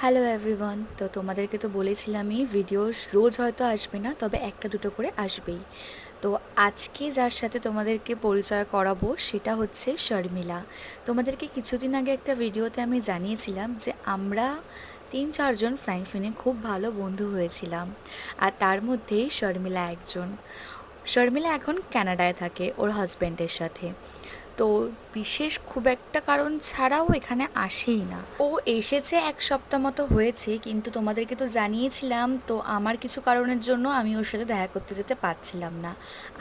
Hello everyone. তো তোমাদেরকে তো বলেছিলামই ভিডিও রোজ হয়তো আসবে না, তবে একটা দুটো করে আসবেই। তো আজকে যার সাথে তোমাদেরকে পরিচয় করাবো সেটা হচ্ছে শর্মিলা। তোমাদেরকে কিছুদিন আগে একটা ভিডিওতে আমি জানিয়েছিলাম যে আমরা 3-4 জন ফ্রাইং ফিনে খুব ভালো বন্ধু হয়েছিলাম, আর তার মধ্যেই শর্মিলা একজন। শর্মিলা এখন কানাডায় থাকে ওর হাজব্যান্ডের সাথে। তো বিশেষ খুব একটা কারণ ছাড়াও এখানে আসেই না। ও এসেছে 1 সপ্তাহ মতো হয়েছে, কিন্তু তোমাদেরকে তো জানিয়েছিলাম, তো আমার কিছু কারণের জন্য আমি ওর সাথে দেখা করতে যেতে পারছিলাম না।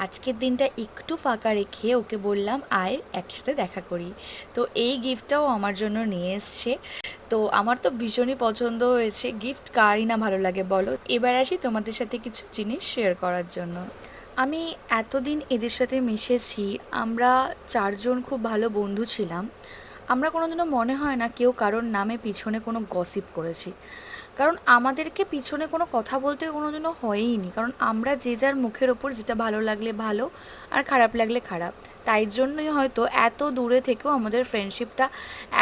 আজকের দিনটা একটু ফাঁকা রেখে ওকে বললাম আয় একসাথে দেখা করি। তো এই গিফটটাও আমার জন্য নিয়ে এসছে। তো আমার তো ভীষণই পছন্দ হয়েছে। গিফট কারই না ভালো লাগে বলো। এবার আসি তোমাদের সাথে কিছু জিনিস শেয়ার করার জন্য। আমি এতদিন এদের সাথে মিশেছি, আমরা 4 জন খুব ভালো বন্ধু ছিলাম। আমরা কোনোদিনও মনে হয় না কেউ কারোর নামে পিছনে কোনো গসিপ করেছি, কারণ আমাদেরকে পিছনে কোনো কথা বলতে কোনোদিনও হয়ইনি, কারণ আমরা যে যার মুখের ওপর যেটা ভালো লাগলে ভালো আর খারাপ লাগলে খারাপ। তাই জন্যই হয়তো এত দূরে থেকেও আমাদের ফ্রেন্ডশিপটা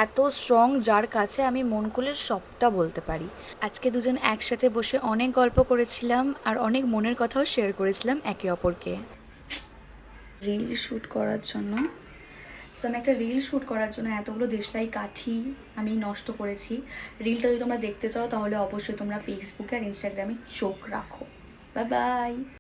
এত স্ট্রং, যার কাছে আমি মন খুলে সবটা বলতে পারি। আজকে দুজন একসাথে বসে অনেক গল্প করেছিলাম আর অনেক মনের কথাও শেয়ার করেছিলাম একে অপরকে। রিল শ্যুট করার জন্য আমি একটা রিল শ্যুট করার জন্য এতগুলো দেশলাই কাঠি আমি নষ্ট করেছি। রিলটা যদি তোমরা দেখতে চাও তাহলে অবশ্যই তোমরা ফেসবুকে আর ইনস্টাগ্রামে চোখ রাখো। Bye bye.